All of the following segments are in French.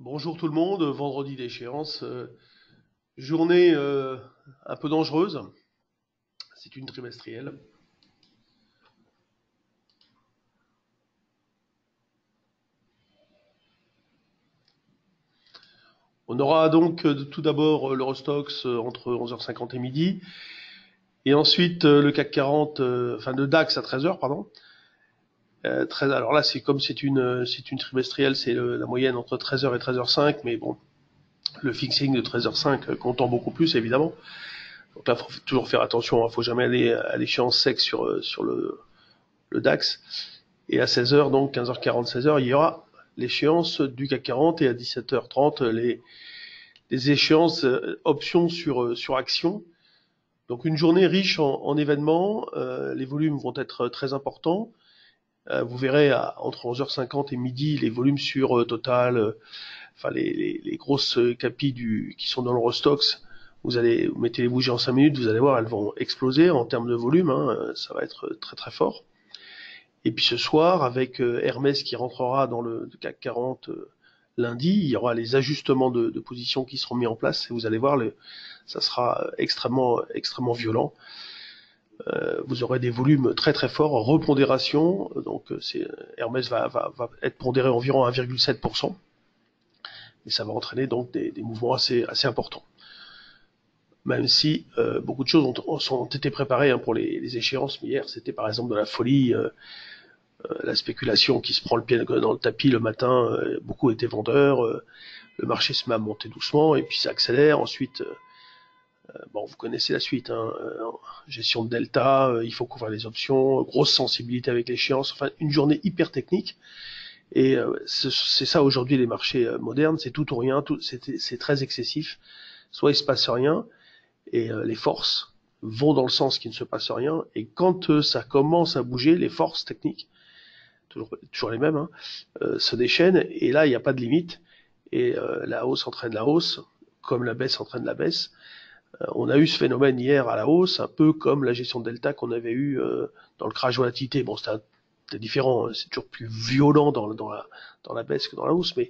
Bonjour tout le monde, vendredi d'échéance, journée un peu dangereuse, c'est une trimestrielle. On aura donc tout d'abord l'Eurostoxx entre 11h50 et midi, et ensuite le CAC 40, enfin le DAX à 13h, pardon. Alors là, c'est une trimestrielle, c'est la moyenne entre 13h et 13h05, mais bon, le fixing de 13h05 comptant beaucoup plus évidemment. Donc là, faut toujours faire attention, faut jamais aller à l'échéance sec sur le DAX. Et à 16h, donc 15h40, 16h, il y aura l'échéance du CAC 40 et à 17h30, les échéances options sur actions. Donc une journée riche en événements, les volumes vont être très importants. Vous verrez entre 11h50 et midi les volumes sur Total, enfin les grosses capis qui sont dans l'Eurostoxx. Vous mettez les bougies en 5 minutes, vous allez voir, elles vont exploser en termes de volume, hein, ça va être très très fort. Et puis ce soir, avec Hermès qui rentrera dans le CAC 40 lundi, il y aura les ajustements de position qui seront mis en place et vous allez voir, ça sera extrêmement violent. Vous aurez des volumes très très forts, repondération, donc Hermès va être pondéré environ 1,7%, et ça va entraîner donc des mouvements assez importants. Même si beaucoup de choses ont été préparées pour les échéances, mais hier c'était par exemple de la folie. La spéculation qui se prend le pied dans le tapis le matin, beaucoup étaient vendeurs, le marché se met à monter doucement et puis ça accélère. Ensuite, bon, vous connaissez la suite, hein, gestion de delta, il faut couvrir les options, grosse sensibilité avec l'échéance, enfin une journée hyper technique. Et c'est ça aujourd'hui les marchés modernes, c'est tout ou rien, c'est très excessif. Soit il se passe rien et les forces vont dans le sens qu'il ne se passe rien, et quand ça commence à bouger, les forces techniques, toujours les mêmes, hein, se déchaînent, et là il n'y a pas de limite, et la hausse entraîne la hausse, comme la baisse entraîne la baisse. On a eu ce phénomène hier à la hausse, un peu comme la gestion de Delta qu'on avait eu dans le crash volatilité. Bon, c'était différent, hein, c'est toujours plus violent dans la baisse que dans la hausse, mais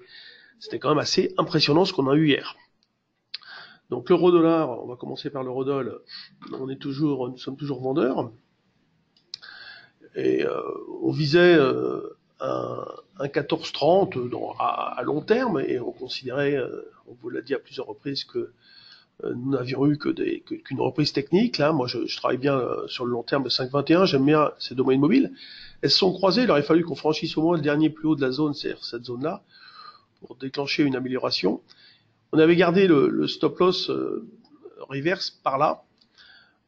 c'était quand même assez impressionnant ce qu'on a eu hier. Donc l'euro-dollar, on va commencer par l'euro-dollar, nous sommes toujours vendeurs, et on visait un 14,30 à long terme, et on considérait, on vous l'a dit à plusieurs reprises, que nous n'avions eu qu'une reprise technique. Là, moi, je travaille bien sur le long terme de 5,21. J'aime bien ces deux moyennes mobiles. Elles se sont croisées. Il aurait fallu qu'on franchisse au moins le dernier plus haut de la zone, c'est-à-dire cette zone-là, pour déclencher une amélioration. On avait gardé le stop loss reverse par là.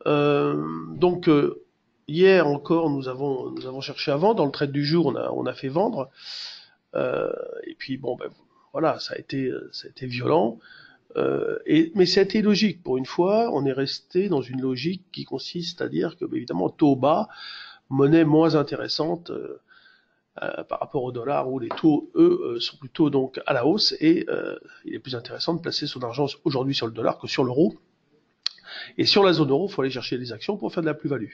Donc hier encore, nous avons cherché à vendre. Dans le trade du jour, on a fait vendre. Et puis bon, ben voilà, ça a été violent. Mais ça a été logique. Pour une fois, on est resté dans une logique qui consiste à dire que, évidemment, taux bas, monnaie moins intéressante par rapport au dollar, où les taux, eux, sont plutôt donc à la hausse, et il est plus intéressant de placer son argent aujourd'hui sur le dollar que sur l'euro. Et sur la zone euro, il faut aller chercher des actions pour faire de la plus-value.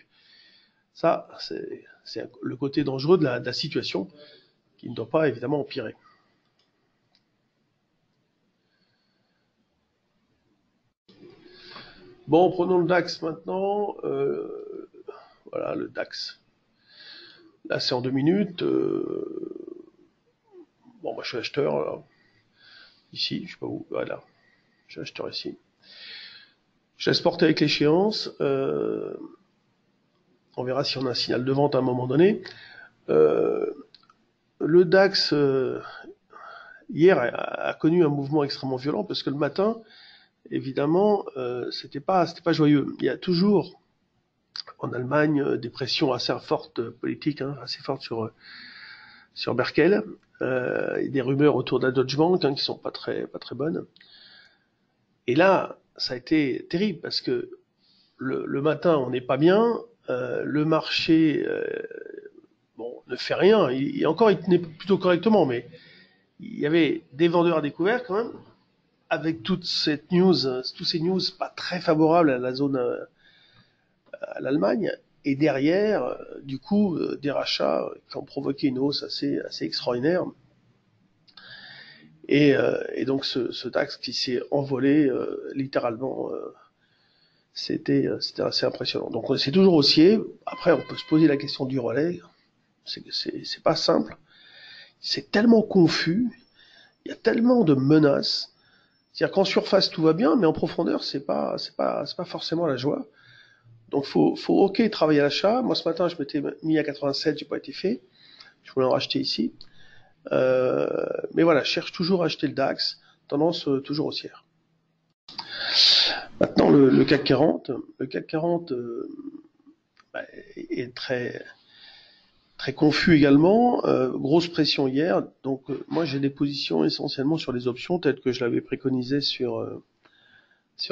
Ça, c'est le côté dangereux de la situation, qui ne doit pas évidemment empirer. Bon, prenons le DAX maintenant. Voilà, le DAX. Là, c'est en 2 minutes. Bon, moi, je suis acheteur, là. Ici, je sais pas où. Voilà, je suis acheteur ici. Je laisse porter avec l'échéance. On verra si on a un signal de vente à un moment donné. Le DAX, hier, a connu un mouvement extrêmement violent parce que le matin, évidemment, c'était pas joyeux. Il y a toujours en Allemagne des pressions assez fortes politiques, hein, assez fortes sur Merkel, et des rumeurs autour de la Deutsche Bank qui sont pas très bonnes. Et là, ça a été terrible parce que le matin, on n'est pas bien, le marché bon, ne fait rien. Il tenait plutôt correctement, mais il y avait des vendeurs à découvert quand même, avec tous ces news pas très favorables à la zone, à l'Allemagne, et derrière, du coup, des rachats qui ont provoqué une hausse assez extraordinaire. Et donc ce DAX qui s'est envolé littéralement, c'était assez impressionnant. Donc c'est toujours haussier. Après, on peut se poser la question du relais. C'est pas simple. C'est tellement confus. Il y a tellement de menaces. C'est-à-dire qu'en surface tout va bien, mais en profondeur c'est pas forcément la joie. Donc faut ok travailler à l'achat. Moi ce matin je m'étais mis à 87, j'ai pas été fait. Je voulais en racheter ici. Mais voilà, je cherche toujours à acheter le DAX, tendance toujours haussière. Maintenant le CAC 40, bah, est très confus également, grosse pression hier. Donc moi j'ai des positions essentiellement sur les options, telles que je l'avais préconisé sur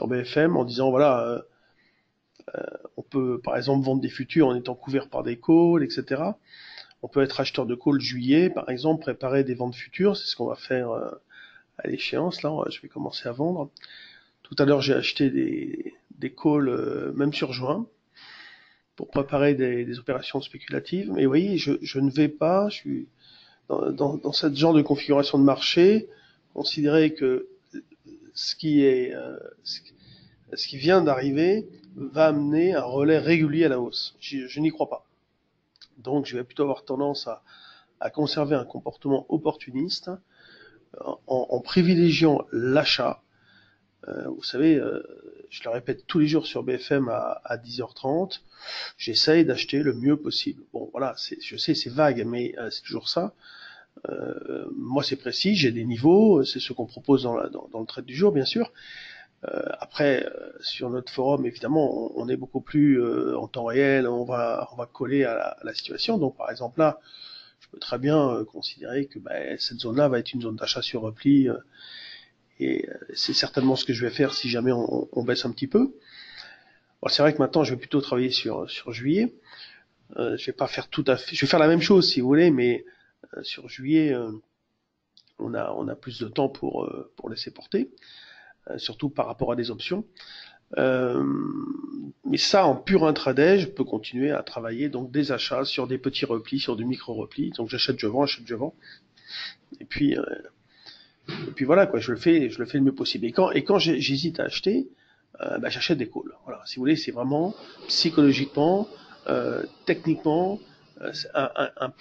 BFM, en disant voilà, on peut par exemple vendre des futurs en étant couvert par des calls, etc. On peut être acheteur de calls juillet, par exemple, préparer des ventes futures, c'est ce qu'on va faire à l'échéance. Là, je vais commencer à vendre. Tout à l'heure, j'ai acheté des calls même sur juin pour préparer des opérations spéculatives. Mais vous voyez, je ne vais pas, je suis dans ce genre de configuration de marché, considérer que ce qui vient d'arriver va amener un relais régulier à la hausse. Je n'y crois pas. Donc, je vais plutôt avoir tendance à conserver un comportement opportuniste en privilégiant l'achat. Vous savez, je le répète tous les jours sur BFM à 10h30, j'essaye d'acheter le mieux possible. Bon, voilà, je sais, c'est vague, mais c'est toujours ça. Moi, c'est précis, j'ai des niveaux, c'est ce qu'on propose dans le trade du jour, bien sûr. Après, sur notre forum, évidemment, on est beaucoup plus en temps réel, on va coller à la situation. Donc, par exemple, là, je peux très bien considérer que cette zone-là va être une zone d'achat sur repli, et c'est certainement ce que je vais faire si jamais on baisse un petit peu. Bon, c'est vrai que maintenant, je vais plutôt travailler sur juillet. Je vais pas faire tout à fait, je vais faire la même chose si vous voulez, mais sur juillet, on a plus de temps pour laisser porter, surtout par rapport à des options. Mais ça, en pur intraday, je peux continuer à travailler donc des achats sur des petits replis, sur du micro-repli. Donc j'achète, je vends. Et puis voilà quoi, je le fais le mieux possible. Et quand j'hésite à acheter, j'achète des calls. Voilà, si vous voulez, c'est vraiment psychologiquement, techniquement, c'est un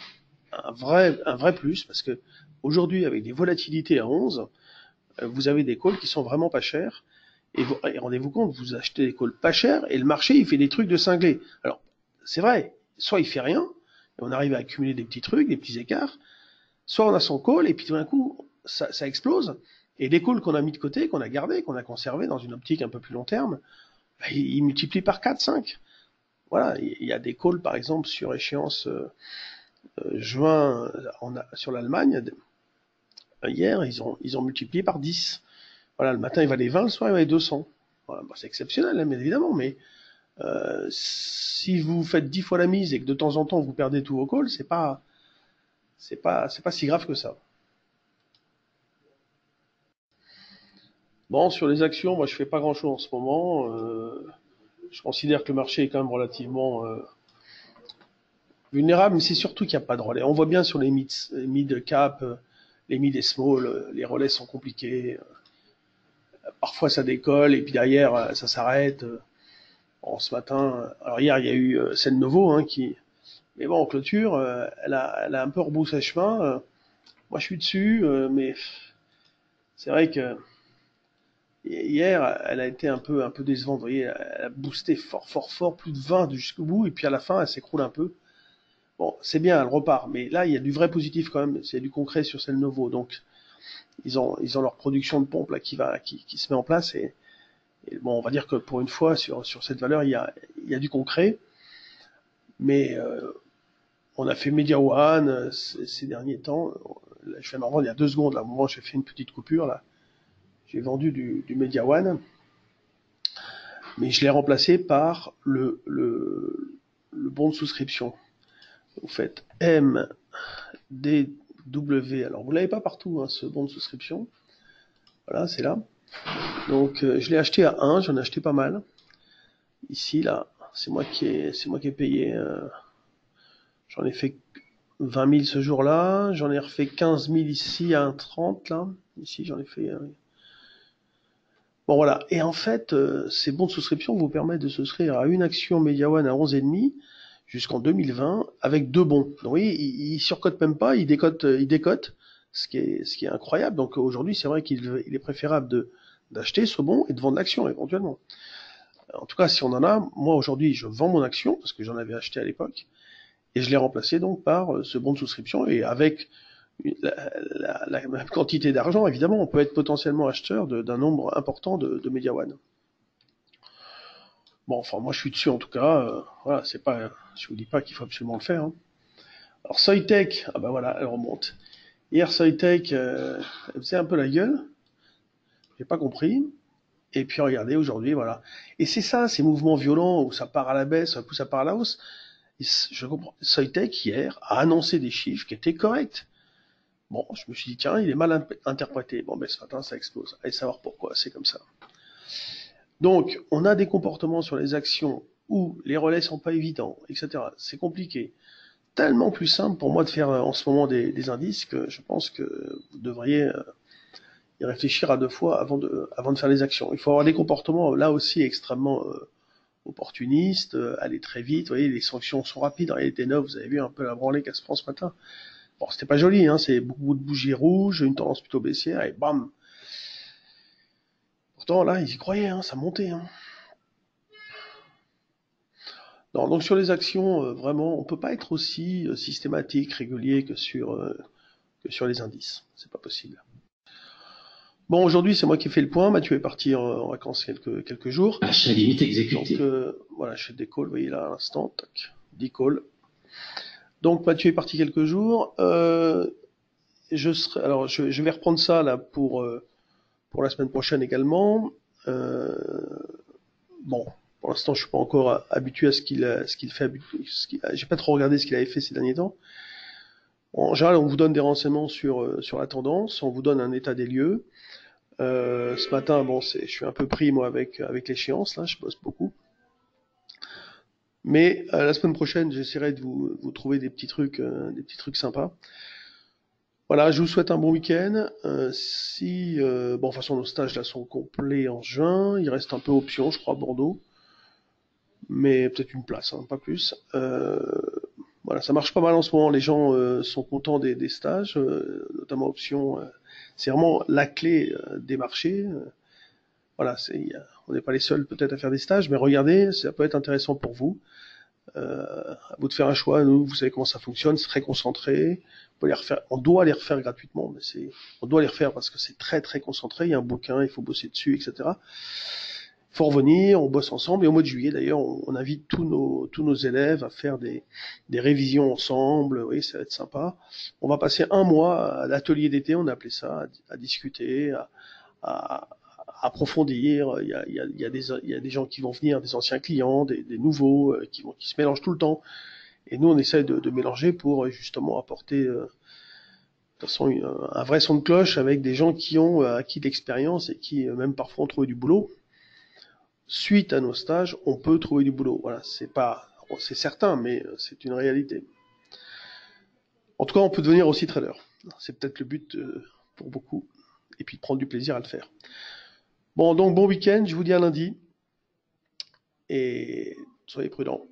vrai plus, parce que aujourd'hui, avec des volatilités à 11, vous avez des calls qui sont vraiment pas chers. Et rendez-vous compte, vous achetez des calls pas chers et le marché il fait des trucs de cinglé. Alors c'est vrai, soit il fait rien et on arrive à accumuler des petits trucs, des petits écarts, soit on a son call et puis tout d'un coup ça explose et les calls qu'on a mis de côté, qu'on a gardé, qu'on a conservé dans une optique un peu plus long terme, ils multiplient par 4, 5. Voilà, il y a des calls par exemple sur échéance juin sur l'Allemagne. Hier ils ont multiplié par 10. Voilà, le matin il valait 20, le soir il valait 200. Voilà, c'est exceptionnel, bien évidemment, mais si vous faites 10 fois la mise et que de temps en temps vous perdez tous vos calls, c'est pas si grave que ça. Bon, sur les actions, moi je fais pas grand chose en ce moment. Je considère que le marché est quand même relativement vulnérable, mais c'est surtout qu'il n'y a pas de relais. On voit bien sur les mid cap, les mid et small, les relais sont compliqués. Parfois ça décolle et puis derrière ça s'arrête. Bon, ce matin, alors hier il y a eu Celle Novo mais bon en clôture, elle a un peu rebroussé chemin. Moi je suis dessus, mais c'est vrai que hier elle a été un peu décevante. Vous voyez, elle a boosté fort, plus de 20 jusqu'au bout et puis à la fin elle s'écroule un peu. Bon, c'est bien, elle repart, mais là il y a du vrai positif quand même. C'est du concret sur Celle Novo, donc ils ont leur production de pompe là qui se met en place et bon, on va dire que pour une fois, sur cette valeur, il y a du concret. Mais on a fait Media One ces derniers temps. Là, je viens d'en vendre il y a 2 secondes. Là, au moment où j'ai fait une petite coupure, là, j'ai vendu du Media One. Mais je l'ai remplacé par le bon de souscription. Vous faites MDW. Alors, vous l'avez pas partout, ce bon de souscription. Voilà, c'est là. Donc, je l'ai acheté à 1. J'en ai acheté pas mal. Ici, là, c'est moi qui ai payé. J'en ai fait 20 000 ce jour-là. J'en ai refait 15 000 ici à 1,30 là. Ici, j'en ai fait. Bon, voilà. Et en fait, ces bons de souscription vous permettent de souscrire à une action Mediawan à 11,5 jusqu'en 2020 avec 2 bons. Donc, vous voyez, il surcote même pas, il décote, ce qui est incroyable. Donc, aujourd'hui, c'est vrai qu'il est préférable d'acheter ce bon et de vendre l'action éventuellement. En tout cas, si on en a, moi aujourd'hui, je vends mon action parce que j'en avais acheté à l'époque et je l'ai remplacé donc par ce bon de souscription et avec la même quantité d'argent, évidemment, on peut être potentiellement acheteur d'un nombre important de Mediawan. Bon, enfin, moi je suis dessus en tout cas. Voilà, c'est pas, je vous dis pas qu'il faut absolument le faire. Hein. Alors Soitec, ah bah voilà, elle remonte. Hier Soitec, elle faisait un peu la gueule. J'ai pas compris. Et puis regardez aujourd'hui, voilà. Et c'est ça, ces mouvements violents où ça part à la baisse, où ça part à la hausse. Je comprends. Soitec hier a annoncé des chiffres qui étaient corrects. Bon, je me suis dit tiens, il est mal interprété. Bon, ben ce matin ça explose. Allez savoir pourquoi, c'est comme ça. Donc, on a des comportements sur les actions où les relais sont pas évidents, etc. C'est compliqué. Tellement plus simple pour moi de faire en ce moment des indices que je pense que vous devriez y réfléchir à 2 fois avant de faire les actions. Il faut avoir des comportements là aussi extrêmement opportunistes, aller très vite. Vous voyez, les sanctions sont rapides. En réalité, vous avez vu un peu la branlée qu'elle se prend ce matin. Bon, c'était pas joli, hein, c'est beaucoup de bougies rouges, une tendance plutôt baissière, et bam. Pourtant, là, ils y croyaient, hein, ça montait. Hein. Non, donc sur les actions, vraiment, on peut pas être aussi systématique, régulier que sur les indices. C'est pas possible. Bon, aujourd'hui, c'est moi qui ai fait le point. Mathieu est parti en vacances quelques jours. Achat limite exécuté. Donc, voilà, je fais des calls, vous voyez là à l'instant, tac, 10 calls. Donc, Mathieu est parti quelques jours. Je vais reprendre ça là pour la semaine prochaine également. Euh, bon, pour l'instant, je suis pas encore habitué à ce qu'il fait. J'ai pas trop regardé ce qu'il avait fait ces derniers temps. En général, on vous donne des renseignements sur la tendance, on vous donne un état des lieux. Ce matin, bon, je suis un peu pris moi avec l'échéance là, je bosse beaucoup. Mais la semaine prochaine, j'essaierai de vous trouver des petits trucs sympas. Voilà, je vous souhaite un bon week-end. Bon, de toute façon, nos stages là sont complets en juin. Il reste un peu option, je crois, à Bordeaux, mais peut-être une place, hein, pas plus. Voilà, ça marche pas mal en ce moment. Les gens sont contents des stages, notamment option. C'est vraiment la clé des marchés. Voilà, on n'est pas les seuls peut-être à faire des stages, mais regardez, ça peut être intéressant pour vous. À vous de faire un choix. Nous, vous savez comment ça fonctionne, c'est très concentré. On doit les refaire gratuitement, mais on doit les refaire parce que c'est très très concentré. Il y a un bouquin, il faut bosser dessus, etc. Il faut revenir, on bosse ensemble. Et au mois de juillet, d'ailleurs, on invite tous nos élèves à faire des révisions ensemble. Oui, ça va être sympa. On va passer un mois à l'atelier d'été, on a appelé ça, à discuter, à approfondir. Il y a des gens qui vont venir, des anciens clients, des nouveaux, qui se mélangent tout le temps. Et nous, on essaye de mélanger pour justement apporter de toute façon un vrai son de cloche avec des gens qui ont acquis de l'expérience et qui même parfois ont trouvé du boulot. Suite à nos stages, on peut trouver du boulot. Voilà, c'est certain, mais c'est une réalité. En tout cas, on peut devenir aussi trader. C'est peut-être le but pour beaucoup, et puis de prendre du plaisir à le faire. Bon, donc bon week-end, je vous dis à lundi, et soyez prudents.